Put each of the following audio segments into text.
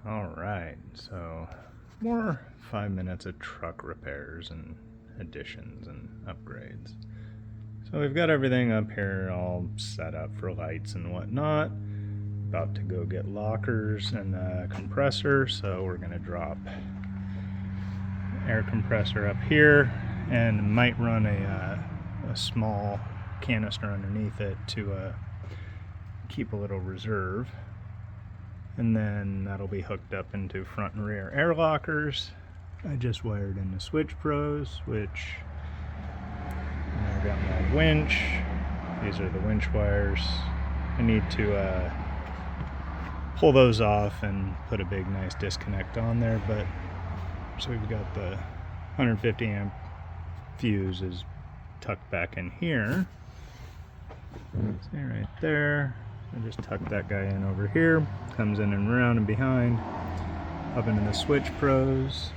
Alright, so more 5 minutes of truck repairs and additions and upgrades. So we've got everything up here all set up for lights and whatnot. About to go get lockers and a compressor, so we're going to drop air compressor up here and might run a small canister underneath it to keep a little reserve. And then that'll be hooked up into front and rear air lockers. I just wired in the SwitchPros, which I've got my winch. These are the winch wires. I need to pull those off and put a big nice disconnect on there, but so we've got the 150 amp fuse is tucked back in here. See right there. I just tuck that guy in over here, comes in and around and behind, up into the SwitchPros.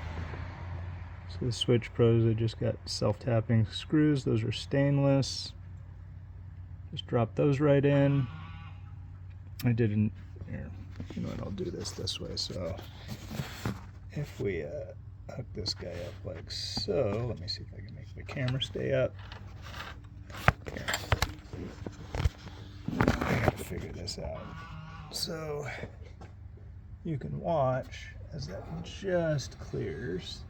So the SwitchPros, I just got self-tapping screws. Those are stainless. Just drop those right in. I didn't, here, you know what, I'll do this way. So if we hook this guy up like so, let me see if I can make the camera stay up. Here. I gotta figure this out. So you can watch as that just clears.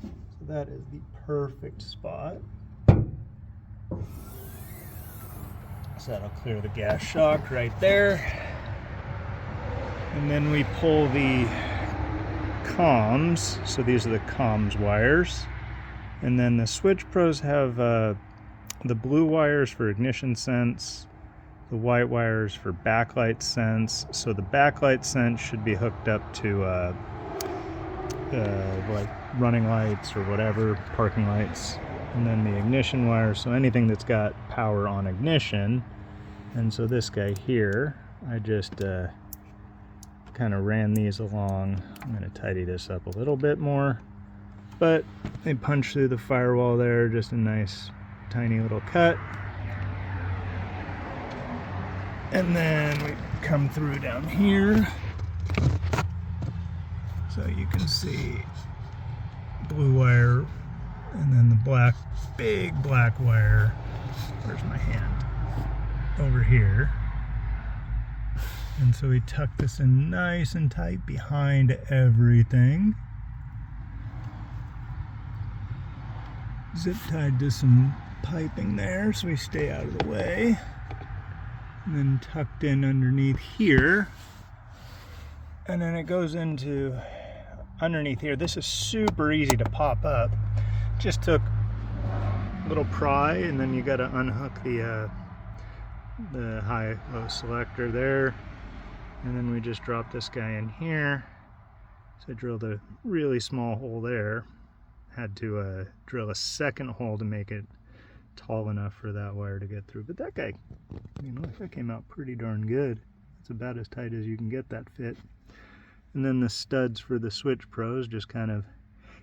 So that is the perfect spot. So that'll clear the gas shock right there. And then we pull the comms. So these are the comms wires. And then the SwitchPros have the blue wires for ignition sense, the white wires for backlight sense. So the backlight sense should be hooked up to like running lights or whatever, parking lights, and then the ignition wires, so anything that's got power on ignition. And so this guy here, I just kind of ran these along. I'm going to tidy this up a little bit more, but they punch through the firewall there, just a nice tiny little cut. And then we come through down here. So you can see blue wire and then the big black wire. Where's my hand? Over here. And so we tuck this in nice and tight behind everything. Zip tied to some piping there so we stay out of the way. And then tucked in underneath here, and then it goes into underneath here. This is super easy to pop up. Just took a little pry, and then you got to unhook the high-low selector there, and then we just drop this guy in here. So I drilled a really small hole there. Had to drill a second hole to make it tall enough for that wire to get through. But that guy, you know, that came out pretty darn good. It's about as tight as you can get that fit. And then the studs for the SwitchPros, just kind of,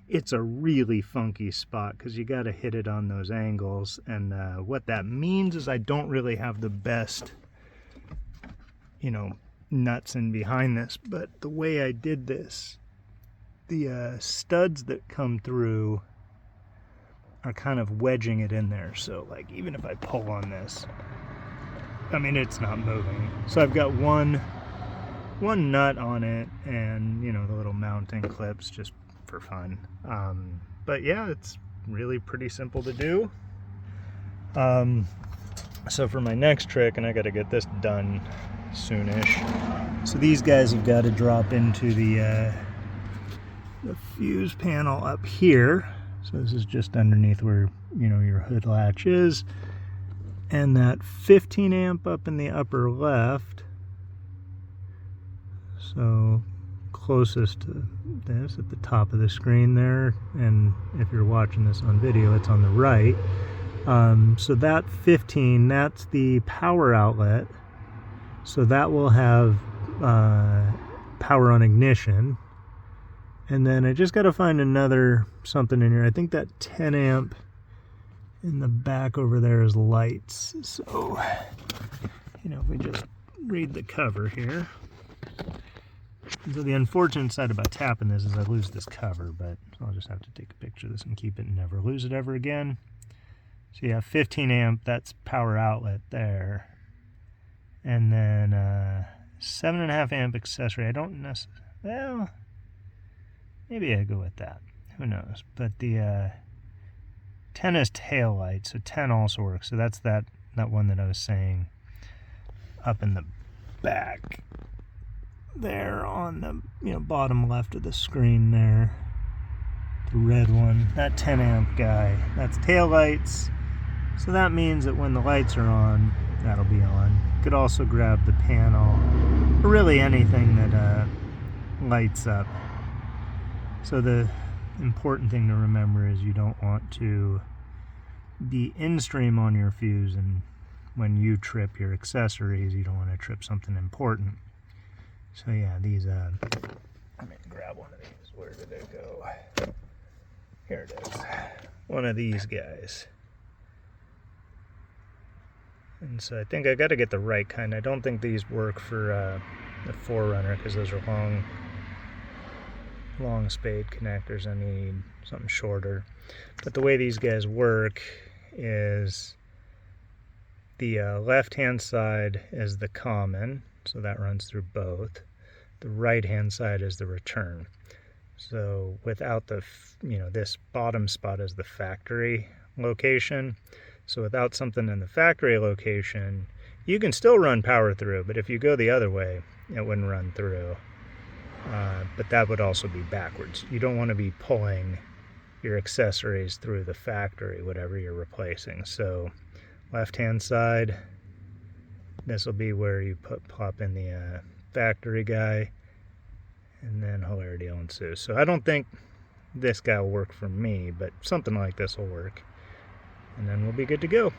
it's a really funky spot because you got to hit it on those angles. And what that means is I don't really have the best, you know, nuts in behind this. But the way I did this, the studs that come through are kind of wedging it in there. So like even if I pull on this, I mean, it's not moving. So I've got one nut on it, and you know, the little mounting clips just for fun. But yeah, it's really pretty simple to do. So for my next trick, and I got to get this done soonish. So these guys have got to drop into the fuse panel up here. So this is just underneath where, you know, your hood latch is. And that 15 amp up in the upper left. So closest to this at the top of the screen there. And if you're watching this on video, it's on the right. So that 15, that's the power outlet. So that will have power on ignition. And then I just got to find another something in here. I think that 10 amp in the back over there is lights. So, you know, if we just read the cover here. So the unfortunate side about tapping this is I lose this cover, but I'll just have to take a picture of this and keep it and never lose it ever again. So you have 15 amp, that's power outlet there. And then 7.5 amp accessory. I don't necessarily, well, maybe I go with that. Who knows? But the 10 is tail light, so 10 also works. So that's that one that I was saying up in the back there on the bottom left of the screen there. The red one, that 10 amp guy. That's tail lights. So that means that when the lights are on, that'll be on. You could also grab the panel, or really anything that lights up. So the important thing to remember is you don't want to be in stream on your fuse, and when you trip your accessories, you don't want to trip something important. So yeah, these, let me grab one of these. Where did it go? Here it is. One of these guys. And so I think I got to get the right kind. I don't think these work for the Forerunner because those are long spade connectors. I need something shorter. But the way these guys work is the left-hand side is the common, so that runs through both. The right-hand side is the return. So without the, this bottom spot is the factory location. So without something in the factory location, you can still run power through, but if you go the other way, it wouldn't run through. But that would also be backwards. You don't want to be pulling your accessories through the factory, whatever you're replacing. So left-hand side, this will be where you pop in the factory guy, and then hilarity will ensue. So I don't think this guy will work for me, but something like this will work. And then we'll be good to go.